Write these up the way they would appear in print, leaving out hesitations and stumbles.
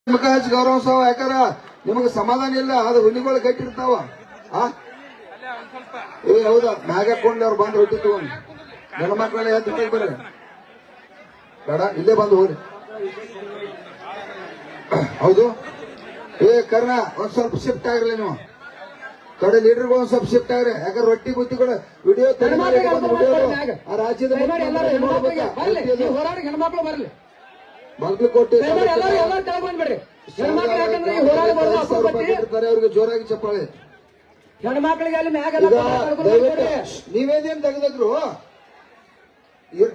ನಿಮ್ಗೆ ಹಚ್ಚಿ ಗೌರವಿಸವ ಯಾಕಾರ ನಿಮಗೆ ಸಮಾಧಾನ ಇಲ್ಲ. ಅದು ಹುಲಿಗಳು ಗಟ್ಟಿರ್ತಾವ. ಏ ಹೌದಾ ಮ್ಯಾಗ ಹಾಕೊಂಡ್ ಅವ್ರು ಬಂದು ರೊಟ್ಟಿ ತಗೊಂಡು ಗಂಡ ಮಕ್ಕಳೆಲ್ಲ ಎದ್ದು ಹೊರಗೆ ಬರ್ರಿ ಬೇಡ ಇಲ್ಲೇ ಬಂದು ಹೋಗ್ರಿ. ಹೌದು ಏ ಕರ್ಣ ಒಂದ್ ಸ್ವಲ್ಪ ಶಿಫ್ಟ್ ಆಗಿರ್ಲಿ ನೀವು ಕಡೆ ಲೀಡರ್ಗಳು ಒಂದ್ ಸ್ವಲ್ಪ ಶಿಫ್ಟ್ ಆಗ್ರಿ. ಯಾಕಂದ್ರೆ ರೊಟ್ಟಿ ಬುತ್ತಿಗಳು ವಿಡಿಯೋ ಆ ರಾಜ್ಯದ ಬಾಗಲಕೋಟೆ ಅವ್ರಿಗೆ ಜೋರಾಗಿ ಚಪ್ಪಾಳೆ. ನೀವೇನೇನ್ ತೆಗೆದ್ರು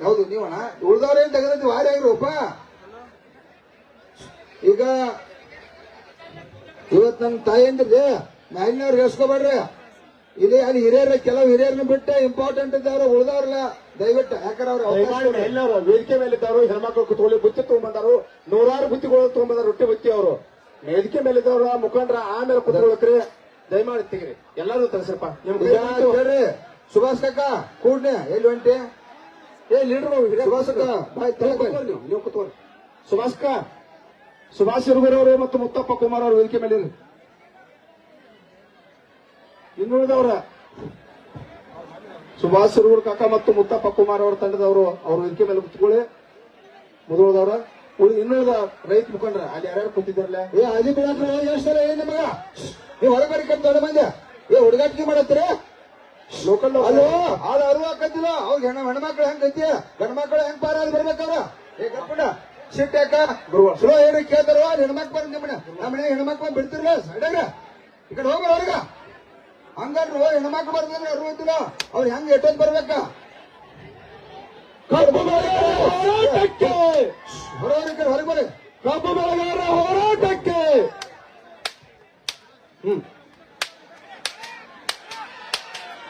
ಹೌದು ನೀವಣ್ಣ ಉಳ್ದವ್ರೇನ್ ತೆಗೆದದ್ದು ವಾರಿ ಆಗಿರುವಪ್ಪ. ಈಗ ಇವತ್ ನಮ್ ತಾಯಿಯಂದ್ರಿ ಮ್ಯಾಲಿನವ್ರಿಗೆ ಹೇಳ್ಸ್ಕೊಬೇಡ್ರಿ. ಇಲ್ಲಿ ಅಲ್ಲಿ ಹಿರಿಯರ ಕೆಲವು ಹಿರಿಯರನ್ನ ಬಿಟ್ಟೆ ಇಂಪಾರ್ಟೆಂಟ್ ಇದ್ದವ್ರು ಉಳ್ದವ್ರಲ್ಲ ದಯವಿಟ್ಟು. ಯಾಕಂದ್ರೆ ಅವ್ರು ವೇದಿಕೆ ಮೇಲೆ ಇದ್ದವರು ಹೆಣ್ಮಕ್ಳು ಕುತ್ಕೊಳ್ಳಿ ಬುತ್ತಿ ತಗೊಂಡ್ಬಂದಾರು. 100 ಬುತ್ತಿಗಳು ತಗೊಂಡ್ಬಂದಾರ ರೊಟ್ಟಿ ಬುತ್ತಿ. ಅವರು ವೇದಿಕೆ ಮೇಲೆ ಇದ್ದವ್ರ ಮುಖಂಡ್ರ ಆಮೇಲೆ ಕುತ್ಕೊಳಕ್ರಿ ದಯಮಾಡಿ ತೆಗಿರಿ. ಎಲ್ಲರೂ ತರಿಸ್ರಪ್ಪ ನಿಮ್ಗೆ ಸುಭಾಷ್ ಕಾಕ ಕೂಡ್ನೆ ಎಲ್ಲಿ ಹೊಂಟಿ ಏ ಲೀಡರ್ ಸುಭಾಷ್ ನೀವು ಕುತ್ಕೊಳ್ಳಿ. ಸುಭಾಷ್ ಇರುಗರವರು ಮತ್ತು ಮುತ್ತಪ್ಪ ಕುಮಾರ್ ಅವರು ವೇದಿಕೆ ಮೇಲೆ ಇರಿ. ಇನ್ನುಳಿದವ್ರ ಸುಭಾಷ್ ಇರುಗೂರ್ ಕಾಕ ಮತ್ತು ಮುತ್ತಪ್ಪ ಕುಮಾರ್ ಅವರ ತಂಡದವರು ಅವ್ರ ವೇದಿಕೆ ಮೇಲೆ ಕುತ್ಕೊಳ್ಳಿ. ಮುದುಳದವ್ರ ಇನ್ನುಳಿದ ರೈತ ಮುಖಂಡ್ರ ಅಲ್ಲಿ ಯಾರ್ಯಾರು ಕೂತಿದ್ದಾರಲ್ಲ ಏ ಅದಿ ಬಿಡಾಕ್ರ ಎಷ್ಟಲ್ಲ ಏನ್ ನಿಮಗ ನೀವು ಹೊರಬರಿ ದೊಡ್ಡ ಮಂದಿ ಏ ಹುಡುಗಾಟಿಕೆ ಮಾಡತ್ತೀರಿ ಲೋಕಲ್ ಅಲ್ಲೋ ಹಾಳು ಅರಿವು ಹಾಕತ್ತಿಲ್ಲ. ಅವ್ರಿಗೆ ಹೆಣ್ಮಕ್ಳು ಹೆಂಗ್ ಗತಿ ಗಂಡ್ಮಕ್ಳು ಹೆಂಗ್ ಪಾರ ಬರ್ಬೇಕವ್ರ ಏ ಕರ್ಕೊಂಡ ಸಿಟ್ ಯಾಕ ಸ್ಲೋ ಏರಿ ಕೇಳ್ತಾರ ಹೆಣ್ಮಕ್ ಬಂದ್ ನಿಮ್ಮನೆ ನಮ್ಮನೆ ಹೆಣ್ಮಕ್ಳು ಬಿಡ್ತಿರ್ಲ ಸೈಡಾಗ ಈ ಕಡೆ ಹೋಗ್ರ ಅವ್ರಿಗ ಹಂಗಾದ್ರು ಹೆಣ್ಮಕ್ಳು ಬರ್ದಂದ್ರೆ ಅರಿವು ಇದ್ದಿಲ್ಲ ಅವ್ರು ಹೆಂಗ್ ಎಟ್ಟೊಂದ್ ಬರ್ಬೇಕ ಹೋರಾಟಕ್ಕೆ ಹೊರವ್ರ ಕಡೆ ಹೊರಗೆ ಬರ್ರಿ. ಕಬ್ಬು ಬೆಳೆಗಾರರ ಹೋರಾಟಕ್ಕೆ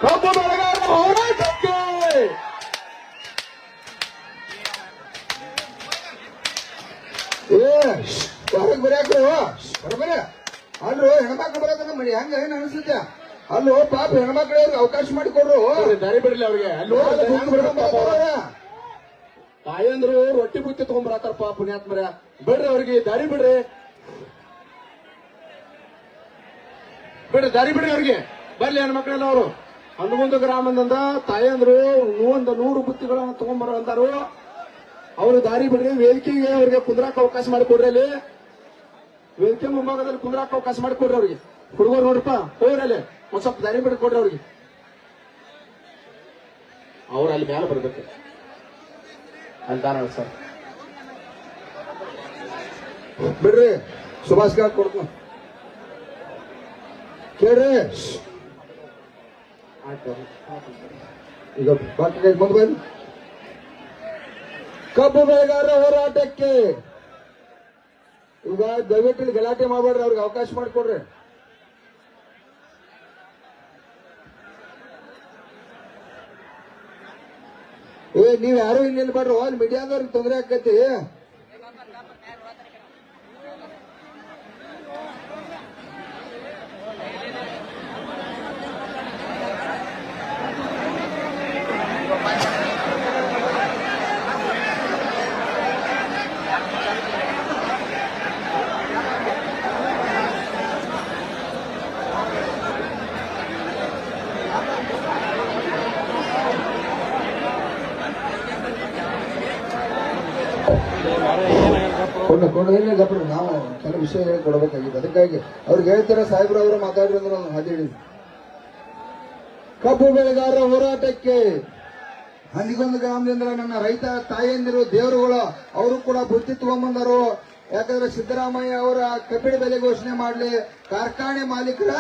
ಕಬ್ಬು ಬೆಳೆಗಾರರ ಹೋರಾಟಕ್ಕೆ ಏ ಹೊರಗೆ ಬರ್ಯಾಕ್ರಿ ಹೊರಬರಿ. ಅಲ್ಲೂ ಹೆಣ್ಮಕ್ಳು ಬರೋದನ್ನ ಮಡಿ ಹೆಂಗ ಏನ್ ಅನಿಸುತ್ತೆ. ಅಲ್ಲೂ ಪಾಪ ಹೆಣ್ಮಕ್ಳಿಗೆ ಅವಕಾಶ ಮಾಡಿಕೊಡ್ರು ದಾರಿ ಬಿಡ್ಲಿ ಅವ್ರಿಗೆ. ಅಲ್ಲಿ ತಾಯಂದ್ರು ರೊಟ್ಟಿ ಬುತ್ತಿ ತಗೊಂಡ್ಬರತ್ತಾರಪ್ಪ ಪುಣ್ಯಾತ್ಮರ. ಬಿಡ್ರಿ ಅವ್ರಿಗೆ ದಾರಿ ಬಿಡ್ರಿ ದಾರಿ ಬಿಡ್ರಿ ಅವ್ರಿಗೆ. ಬರ್ಲಿ ಹೆಣ್ಮಕ್ಳೆಲ್ಲ ಅವರು 11 ಗ್ರಾಮದಿಂದ ತಾಯಂದ್ರು 100 ಬುತ್ತಿಗಳನ್ನ ತಗೊಂಡ್ಬರೋ ಅಂತಾರು. ಅವ್ರು ದಾರಿ ಬಿಡ್ರಿ. ವೇದಿಕೆಗೆ ಅವ್ರಿಗೆ ಕುಂದ್ರಾಕ ಅವಕಾಶ ಮಾಡಿಕೊಡ್ರಿ. ಅಲ್ಲಿ ವೇದಿಕೆ ಮುಂಭಾಗದಲ್ಲಿ ಕುಂದ್ರಾಕ ಅವಕಾಶ ಮಾಡಿಕೊಡ್ರಿ ಅವ್ರಿಗೆ. ಹುಡುಗರು ನೋಡ್ರಪ್ಪ ಹೋಗ್ರಿ ಅಲ್ಲಿ ಒಂದ್ ಸ್ವಲ್ಪ ದಾರಿ ಬಿಡಿ ಕೊಡ್ರಿ ಅವ್ರಿಗೆ. ಅವ್ರು ಅಲ್ಲಿ ಮ್ಯಾಲ ಬರ್ಬೇಕು ಅಲ್ಲಿ ದಾರ ಸರ್ ಬಿಡ್ರಿ. ಸುಭಾಷ್ ಕಾಕ ಕೊಡ್ತು ಕೇಳ್ರಿ. ಈಗ ಮುಂದೆ ಬಂದು ಕಬ್ಬು ಬೆಳೆಗಾರರ ಹೋರಾಟಕ್ಕೆ ಈಗ ದಯವಿಟ್ಟು ಗಲಾಟೆ ಮಾಡಬೇಡ್ರಿ. ಅವ್ರಿಗೆ ಅವಕಾಶ ಮಾಡಿಕೊಡ್ರಿ. ಏ ನೀವ್ ಯಾರು ಇಲ್ಲಿ ನಿಲ್ಬೇಡ್ರು ಅಲ್ಲಿ ಮೀಡಿಯಾದವ್ರಿಗೆ ತೊಂದರೆ ಆಕತಿ. ಕೊಂಡ ಗಪ್ರ ನಾವು ಕೆಲವು ವಿಷಯ ಹೇಳಿ ಕೊಡಬೇಕಾಗಿದೆ. ಅದಕ್ಕಾಗಿ ಅವ್ರಿಗೆ ಹೇಳ್ತಾರೆ ಸಾಹೇಬ್ರು ಅವರು ಮಾತಾಡ್ರಿ ಅಂದ್ರೆ ಹಾದಿ. ಕಬ್ಬು ಬೆಳೆಗಾರರ ಹೋರಾಟಕ್ಕೆ 11 ಗ್ರಾಮದಿಂದ ನನ್ನ ರೈತ ತಾಯಂದಿರು ದೇವರುಗಳು ಅವರು ಕೂಡ ಬುತ್ತಿ ತಗೊಂಡ್ಬಂದರು. ಯಾಕಂದ್ರೆ ಸಿದ್ದರಾಮಯ್ಯ ಅವರ ಕಬ್ಬಿಣ ಬೆಲೆ ಘೋಷಣೆ ಮಾಡ್ಲಿ ಕಾರ್ಖಾನೆ ಮಾಲೀಕರ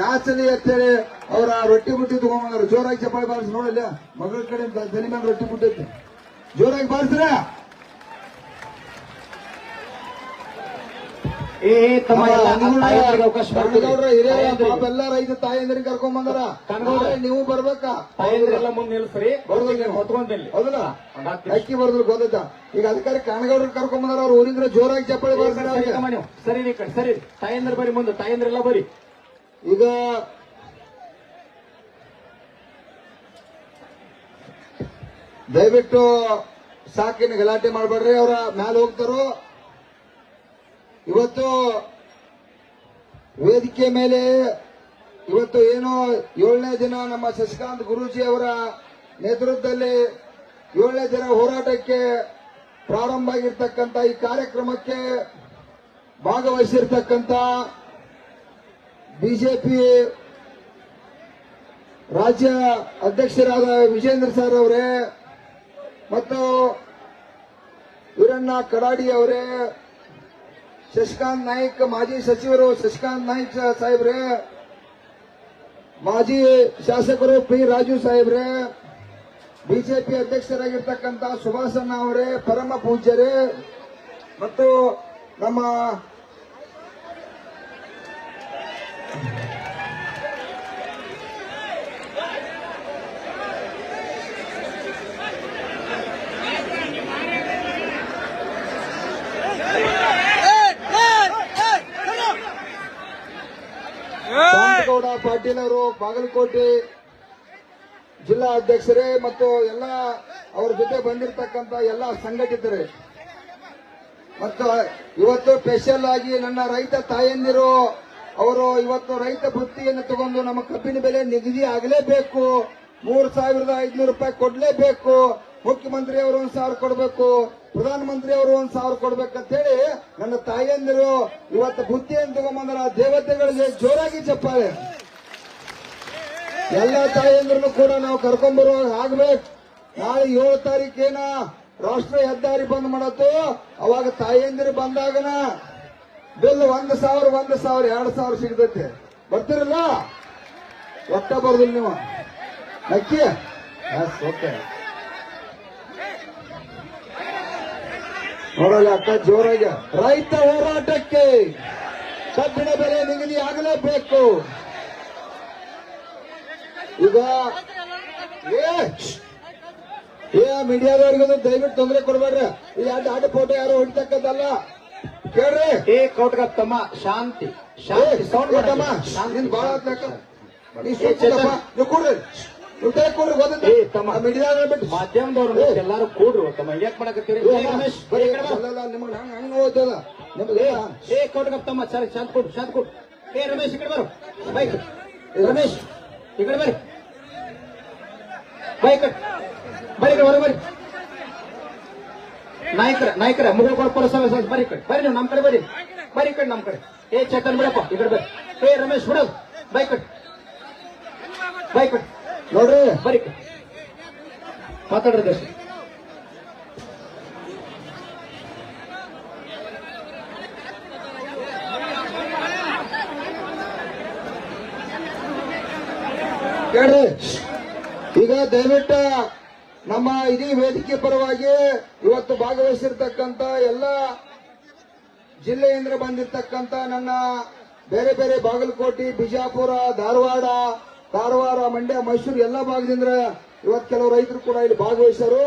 ನಾಚಲಿ ಅಂತೇಳಿ ಅವರ ರೊಟ್ಟಿ ಬುಟ್ಟಿ ತಗೊಂಡ್ಬಂದರು. ಜೋರಾಗಿ ಚಪ್ಪಾಳಿ ಬಾರಿಸಿ ನೋಡಲ್ಲ ಮಗಳ ಕಡೆ ತಲೆ ಮೇಲೆ ರೊಟ್ಟಿ ಬುಟ್ಟಿ ಜೋರಾಗಿ ಬಾರಿಸ್ರ. ಎಲ್ಲ ರೈತ ತಾಯಂದ್ರಿಗೆ ಕರ್ಕೊಂಡ್ ಬಂದಾರ. ನೀವು ಬರ್ಬೇಕಾ ತಾಯಂದ್ರೆಲ್ಲ ಮುಂದೆ ನಿಲ್ಸ್ರಿ ಹೌದಲ್ಲ ಅಕ್ಕಿ ಬರ್ದ್ರು ಗೊತ್ತಾಯ್ತಾ. ಈಗ ಅದಕ್ಕಾಗಿ ಕಾನಗೌಡ್ರಿಗೆ ಕರ್ಕೊಂಡ್ ಬಂದಾರ. ಅವ್ರು ಊರಿಂದ ಜೋರಾಗಿ ಚಪ್ಪಾಳಿ ಬಾರಿಸ್ತಾರೆ. ಸರಿ ಸರಿ ತಾಯಂದ್ರ ಬರಿ ಮುಂದೆ ತಾಯಂದ್ರೆಲ್ಲ ಬರಿ. ಈಗ ದಯವಿಟ್ಟು ಸಾಕಿನ ಗಲಾಟೆ ಮಾಡಬೇಡ್ರಿ. ಅವರ ಮ್ಯಾಲ ಹೋಗ್ತಾರೋ ಇವತ್ತು ವೇದಿಕೆ ಮೇಲೆ ಇವತ್ತು ಏನೋ 7ನೇ ದಿನ ನಮ್ಮ ಶಶಿಕಾಂತ್ ಗುರೂಜಿ ಅವರ ನೇತೃತ್ವದಲ್ಲಿ 7ನೇ ದಿನ ಹೋರಾಟಕ್ಕೆ ಪ್ರಾರಂಭ ಆಗಿರ್ತಕ್ಕಂಥ ಈ ಕಾರ್ಯಕ್ರಮಕ್ಕೆ ಭಾಗವಹಿಸಿರ್ತಕ್ಕಂಥ ಬಿಜೆಪಿ ರಾಜ್ಯ ಅಧ್ಯಕ್ಷರಾದ ವಿಜೇಂದ್ರ ಸರ್ ಅವರೇ ಮತ್ತು ವೀರಣ್ಣ ಕಡಾಡಿ ಅವರೇ, ಶಶಿಕಾಂತ್ ನಾಯ್ಕ್ ಮಾಜಿ ಸಚಿವರು ಶಶಿಕಾಂತ್ ನಾಯ್ಕ್ ಸಾಹೇಬ್ರೆ, ಮಾಜಿ ಶಾಸಕರು ಪಿ ರಾಜು ಸಾಹೇಬ್ರೆ, ಬಿಜೆಪಿ ಅಧ್ಯಕ್ಷರಾಗಿರ್ತಕ್ಕಂಥ ಸುಭಾಸಣ್ಣ ಅವರೇ, ಪರಮ ಪೂಜ್ಯರೇ ಮತ್ತು ನಮ್ಮ ಶಾಂತಗೌಡ ಪಾಟೀಲ್ ಅವರು ಬಾಗಲಕೋಟೆ ಜಿಲ್ಲಾ ಅಧ್ಯಕ್ಷರೇ ಮತ್ತು ಎಲ್ಲ ಅವ್ರ ಜೊತೆ ಬಂದಿರತಕ್ಕಂತ ಎಲ್ಲ ಸಂಘಟಿತರೇ ಮತ್ತು ಇವತ್ತು ಸ್ಪೆಷಲ್ ಆಗಿ ನನ್ನ ರೈತ ತಾಯಂದಿರು ಅವರು ಇವತ್ತು ರೈತ ವೃತ್ತಿಯನ್ನು ತಗೊಂಡು ನಮ್ಮ ಕಬ್ಬಿನ ಬೆಲೆ ನಿಗದಿ ಆಗಲೇಬೇಕು, 3,500 ರೂಪಾಯಿ ಕೊಡ್ಲೇಬೇಕು, ಮುಖ್ಯಮಂತ್ರಿ ಅವರು 1,000 ಕೊಡಬೇಕು, ಪ್ರಧಾನಮಂತ್ರಿ ಅವರು 1,000 ಕೊಡ್ಬೇಕಂತ ಹೇಳಿ ನನ್ನ ತಾಯಂದಿರು ಇವತ್ತು ಬುದ್ಧಿಯನ್ನು ತಗೊಂಡ್ಬಂದ್ರ ದೇವತೆಗಳಿಗೆ ಜೋರಾಗಿ ಚಪ್ಪಾಳೆ. ಎಲ್ಲ ತಾಯಂದ್ರನ್ನು ಕೂಡ ನಾವು ಕರ್ಕೊಂಡ್ಬರುವಾಗ ಆಗ್ಬೇಕು. ನಾಳೆ 7 ತಾರೀಕೇನ ರಾಷ್ಟ್ರೀಯ ಹೆದ್ದಾರಿ ಬಂದ್ ಮಾಡತ್ತು, ಅವಾಗ ತಾಯಂದಿರು ಬಂದಾಗನ ಬಿಲ್ 1,000 2,000 ಸಿಗ್ತೈತೆ. ಬರ್ತಿರಲ್ಲ? ಒಟ್ಟ ಬರೋದಿಲ್ಲ ನೀವು ನಕ್ಕಿ. ಓಕೆ ನೋಡಲ್ಲ ಅಕ್ಕ ಜೋರಾಗಿ ರೈತ ಹೋರಾಟಕ್ಕೆ ಕಬ್ಬಿಣ ಬೆಲೆ ನಿಗದಿ ಆಗಲೇಬೇಕು. ಈಗ ಮೀಡಿಯಾದವ್ರಿಗೂ ದಯವಿಟ್ಟು ತೊಂದರೆ ಕೊಡಬೇಡ್ರಿ. ಈ ಅಡ್ಡ ಫೋಟೋ ಯಾರು ಹೊಡಿತಕ್ಕದ್ದಲ್ಲ, ಕೇಳ್ರಿ. ತಮ್ಮ ಶಾಂತಿ ಶಾಂತಿ ಸೌಂಡ್ ಕೊಟ್ಟಮ್ಮ ನಿನ್ ಬಾಳ ನೀವು ಕೊಡ್ರಿ, ನೀವು ಕೈ ಕೊಡ್ರಿ. ಏ ತಮ್ಮ ಮೀಡಿಯಾದ ಬಿಟ್ಟು ಮಾಧ್ಯಮದವ್ರು ಎಲ್ಲಾರು ಕೂಡ್ರು ತಮ್ಮ ಯಾಕೆ ಮಾಡಕತ್ತೀರಿ? ರಮೇಶ್ ನಿಮ್ಗೆ ಹಂಗ ಓದ್ತದ ನಿಮ್ಗೆ. ಏ ಕೌಟಗಪ್ಪ ತಮ್ಮ ಸರ್ ಶಾಂತ್ ಕೊಡು ಶಾಂತ್ ಕೊಡು. ಏ ರಮೇಶ್ ಈ ಕಡೆ ಬರು ಬೈಕ್. ರಮೇಶ್ ಈ ಕಡೆ ಬರ್ರಿ, ಬೈಕ್ ಬರೀ ಹೊರ ಬರ್ರಿ. ನಾಯಕರ ಮುಗಳ ಪುರಸಭೆ ಬರ್ರಿ ಕಡೆ ಬರ್ರಿ, ನೀವು ನಮ್ ಕಡೆ ಬರ್ರಿ, ಬರ್ರಿ ಕಡೆ ನಮ್ ಕಡೆ. ಏ ಚೇತನ್ ಬಿಡಪ್ಪ ಈ ಕಡೆ ಬರ್ರಿ. ಏ ರಮೇಶ್ ಬಿಡೋದು ಬೈಕ್ ಬೈಕ್ ನೋಡ್ರಿ ಬರೀ ಮಾತಾಡ್ರಿ ದರ್ಶನ್. ಕೇಳ್ರಿ. ಈಗ ದಯವಿಟ್ಟು ನಮ್ಮ ಇಡೀ ವೇದಿಕೆ ಪರವಾಗಿ ಇವತ್ತು ಭಾಗವಹಿಸಿರ್ತಕ್ಕಂಥ ಎಲ್ಲ ಜಿಲ್ಲೆಯಿಂದ ಬಂದಿರತಕ್ಕಂಥ ನನ್ನ ಬೇರೆ ಬೇರೆ ಬಾಗಲಕೋಟೆ, ಬಿಜಾಪುರ, ಕಾರವಾರ, ಮಂಡ್ಯ, ಮೈಸೂರು ಎಲ್ಲ ಭಾಗದಿಂದ ಇವತ್ತು ಕೆಲವು ರೈತರು ಕೂಡ ಇಲ್ಲಿ ಭಾಗವಹಿಸರು.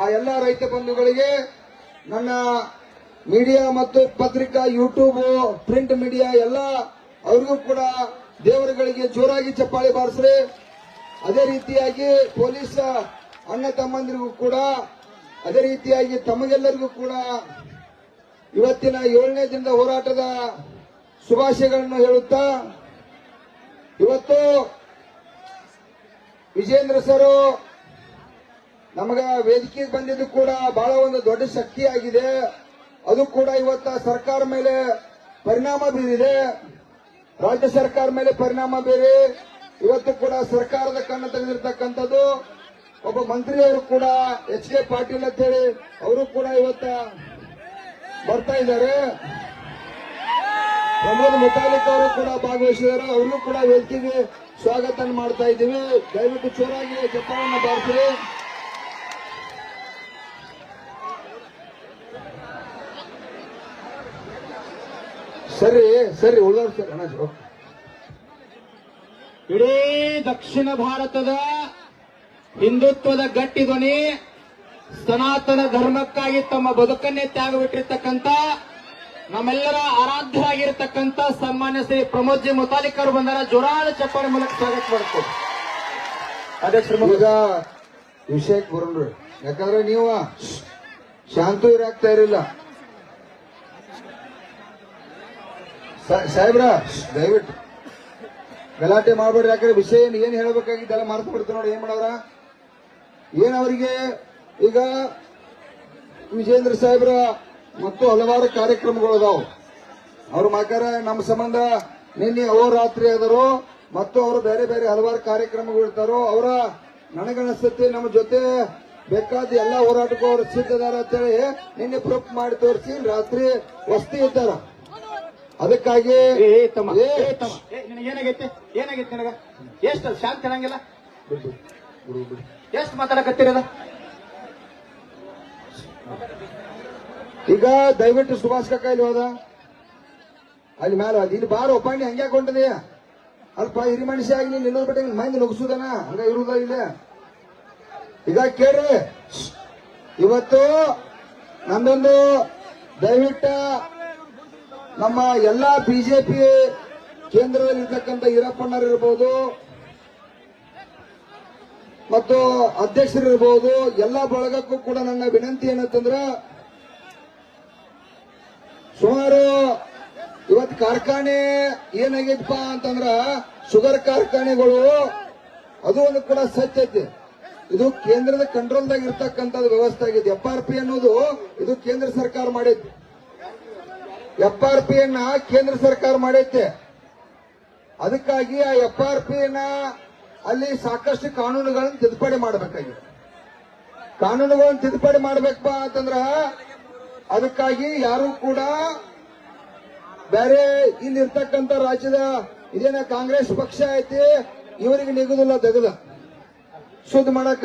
ಆ ಎಲ್ಲ ರೈತ ಬಂಧುಗಳಿಗೆ ನನ್ನ ಮೀಡಿಯಾ ಮತ್ತು ಪತ್ರಿಕಾ, ಯೂಟ್ಯೂಬ್, ಪ್ರಿಂಟ್ ಮೀಡಿಯಾ ಎಲ್ಲ ಅವ್ರಿಗೂ ಕೂಡ ದೇವರುಗಳಿಗೆ ಜೋರಾಗಿ ಚಪ್ಪಾಳೆ ಬಾರಿಸ್ರಿ. ಅದೇ ರೀತಿಯಾಗಿ ಪೊಲೀಸ್ ಅಣ್ಣ ತಮ್ಮಂದಿರಿಗೂ ಕೂಡ ಅದೇ ರೀತಿಯಾಗಿ ತಮಗೆಲ್ಲರಿಗೂ ಕೂಡ ಇವತ್ತಿನ 7ನೇ ದಿನದ ಹೋರಾಟದ ಶುಭಾಶಯಗಳನ್ನು ಹೇಳುತ್ತಾ, ಇವತ್ತು ವಿಜೇಂದ್ರ ಸರ್ ನಮಗ ವೇದಿಕೆಗೆ ಬಂದಿದ್ದು ಕೂಡ ಬಹಳ ಒಂದು ದೊಡ್ಡ ಶಕ್ತಿಯಾಗಿದೆ. ಅದು ಕೂಡ ಇವತ್ತ ಸರ್ಕಾರ ಮೇಲೆ ಪರಿಣಾಮ ಬೀರಿದೆ, ರಾಜ್ಯ ಸರ್ಕಾರ ಮೇಲೆ ಪರಿಣಾಮ ಬೀರಿ ಇವತ್ತು ಕೂಡ ಸರ್ಕಾರದ ಕಣ್ಣು ತೆಗೆದಿರ್ತಕ್ಕಂಥದ್ದು. ಒಬ್ಬ ಮಂತ್ರಿಯವರು ಕೂಡ ಎಚ್ ಕೆ ಪಾಟೀಲ್ ಅಂತ ಹೇಳಿ ಅವರು ಕೂಡ ಇವತ್ತ ಬರ್ತಾ ಇದ್ದಾರೆ. ಪ್ರಮೋದ್ ಮುತಾಲಿಕ್ ಅವರು ಕೂಡ ಭಾಗವಹಿಸಿದ್ದಾರೆ, ಅವ್ರಿಗೂ ಕೂಡ ವೇದಿಕೆಗೆ ಸ್ವಾಗತ ಮಾಡ್ತಾ ಇದ್ದೀವಿ. ದಯವಿಟ್ಟು ಜೋರಾಗಿ ಚಪ್ಪಾಳನ್ನು ಬಾರಿಸ್ರಿ. ಸರಿ ಉಳಿದವ್ರು ಸರ್ ಅಣ್ಣ. ಇಡೀ ದಕ್ಷಿಣ ಭಾರತದ ಹಿಂದುತ್ವದ ಗಟ್ಟಿ ಧ್ವನಿ, ಸನಾತನ ಧರ್ಮಕ್ಕಾಗಿ ತಮ್ಮ ಬದುಕನ್ನೇ ತ್ಯಾಗವಿಟ್ಟಿರ್ತಕ್ಕಂಥ ನಮ್ಮೆಲ್ಲರ ಆರಾಧ್ಯರಾಗಿರ್ತಕ್ಕಂಥ ಸನ್ಮಾನ್ಯ ಶ್ರೀ ಪ್ರಮೋದ್ ಜಿ ಮುತಾಲಿಕ್ ಅವರು ಬಂದಾರ. ಜೋರಾದ ಚಪ್ಪಾಳೆ ಮೂಲಕ ಸ್ವಾಗತ ಮಾಡ್ತೀವಿ. ಅಧ್ಯಕ್ಷರು ಈಗ ವಿಷಯಕ್ಕೆ ಬರೋಣ್ರಿ, ಯಾಕಂದ್ರೆ ನೀವು ಶಾಂತ ಇರಾಗ್ತಾ ಇರಲಿಲ್ಲ. ಸಾಹೇಬ್ರ ದಯವಿಟ್ಟು ಗಲಾಟೆ ಮಾಡ್ಬೇಡ್ರಿ. ಯಾಕಂದ್ರೆ ವಿಷಯ ಏನ್ ಹೇಳ್ಬೇಕಾಗಿದ್ದೆಲ್ಲ ಮಾರ್ತು ಬಿಡ್ತಾರೆ ನೋಡಿ. ಏನ್ ಮಾಡವ್ರ ಏನ್ ಅವರಿಗೆ ಈಗ ವಿಜೇಂದ್ರ ಸಾಹೇಬ್ರ ಮತ್ತು ಹಲವಾರು ಕಾರ್ಯಕ್ರಮಗಳು ಅದಾವು. ಅವ್ರ ಮಾಕಾರ ನಮ್ಮ ಸಂಬಂಧ ನಿನ್ನೆ ಅಹೋರಾತ್ರಿ ಆದರು ಮತ್ತು ಅವರು ಬೇರೆ ಬೇರೆ ಹಲವಾರು ಕಾರ್ಯಕ್ರಮಗಳು ಇರ್ತಾರೋ. ಅವರ ನನಗನಿಸ್ತತಿ ನಮ್ಮ ಜೊತೆ ಬೇಕಾದ ಎಲ್ಲ ಹೋರಾಟಕ್ಕೂ ಅವರು ಸಿದ್ಧದಾರ ಅಂತೇಳಿ ನಿನ್ನೆ ಪ್ರೂಫ್ ಮಾಡಿ ತೋರಿಸಿ ರಾತ್ರಿ ವಸ್ತಿ ಇದ್ದಾರ. ಅದಕ್ಕಾಗಿ ಏನಾಗೈತೆ ಏನಾಗೈತೆ ನಿನಗ ಎಷ್ಟು ಶಾಂತಿ ಇರಂಗಿಲ್ಲ ಎಷ್ಟು ಮಾತಾಡಕತ್ತಿರದ ಈಗ ದಯವಿಟ್ಟು ಸುಭಾಷ್ ಕಾಕ ಇಲ್ಲಿ ಹೋದ ಅಲ್ಲಿ ಮ್ಯಾಲ ಇಲ್ಲಿ ಬಾರ ಒಪ್ಪಾಣಿ ಹಂಗ್ಯಾಕ್ ಹೊಂಟದೆ ಅಲ್ಪ ಹಿರಿ ಮನುಷ್ಯ ಆಗಿ ನೀನ್ ನಿಲ್ಲೋದ್ ಬಿಟ್ಟು ಮಂದಿ ನುಗ್ಸುದನ ಹಂಗ ಇರುದ ಇಲ್ಲಿ. ಈಗ ಕೇಳ್ರಿ, ಇವತ್ತು ನಮ್ದೊಂದು ದಯವಿಟ್ಟು ನಮ್ಮ ಎಲ್ಲಾ ಬಿಜೆಪಿ ಕೇಂದ್ರದಲ್ಲಿ ಇರ್ತಕ್ಕಂಥ ಈರಪ್ಪಣ್ಣರು ಇರ್ಬೋದು ಮತ್ತು ಅಧ್ಯಕ್ಷರಿರ್ಬೋದು, ಎಲ್ಲಾ ಬಳಗಕ್ಕೂ ಕೂಡ ನನ್ನ ವಿನಂತಿ ಏನಂತಂದ್ರ ಸುಮಾರು ಇವತ್ತು ಕಾರ್ಖಾನೆ ಏನಾಗೈತಪ್ಪ ಅಂತಂದ್ರ ಶುಗರ್ ಕಾರ್ಖಾನೆಗಳು ಅದು ಒಂದು ಕೂಡ ಸತ್ಯ ಐತಿ. ಇದು ಕೇಂದ್ರದ ಕಂಟ್ರೋಲ್ದಾಗ ಇರ್ತಕ್ಕಂಥದ್ದು ವ್ಯವಸ್ಥೆ ಆಗಿದೆ. FRP ಅನ್ನೋದು ಇದು ಕೇಂದ್ರ ಸರ್ಕಾರ ಮಾಡೈತಿ. FRP ಯನ್ನ ಕೇಂದ್ರ ಸರ್ಕಾರ ಮಾಡೈತೆ. ಅದಕ್ಕಾಗಿ ಆ FRP ನ ಅಲ್ಲಿ ಸಾಕಷ್ಟು ಕಾನೂನುಗಳನ್ನು ತಿದ್ದುಪಡಿ ಮಾಡಬೇಕಾಗಿದೆ. ಕಾನೂನುಗಳನ್ನು ತಿದ್ದುಪಡಿ ಮಾಡ್ಬೇಕಪ್ಪ ಅಂತಂದ್ರ ಅದಕ್ಕಾಗಿ ಯಾರು ಕೂಡ ಬೇರೆ ಇಲ್ಲಿ ಇರ್ತಕ್ಕಂಥ ರಾಜ್ಯದ ಇದೇನ ಕಾಂಗ್ರೆಸ್ ಪಕ್ಷ ಐತಿ ಇವರಿಗೆ ನಿಗುದಿಲ್ಲ ತೆಗೆದ ಶುದ್ಧ ಮಾಡಕ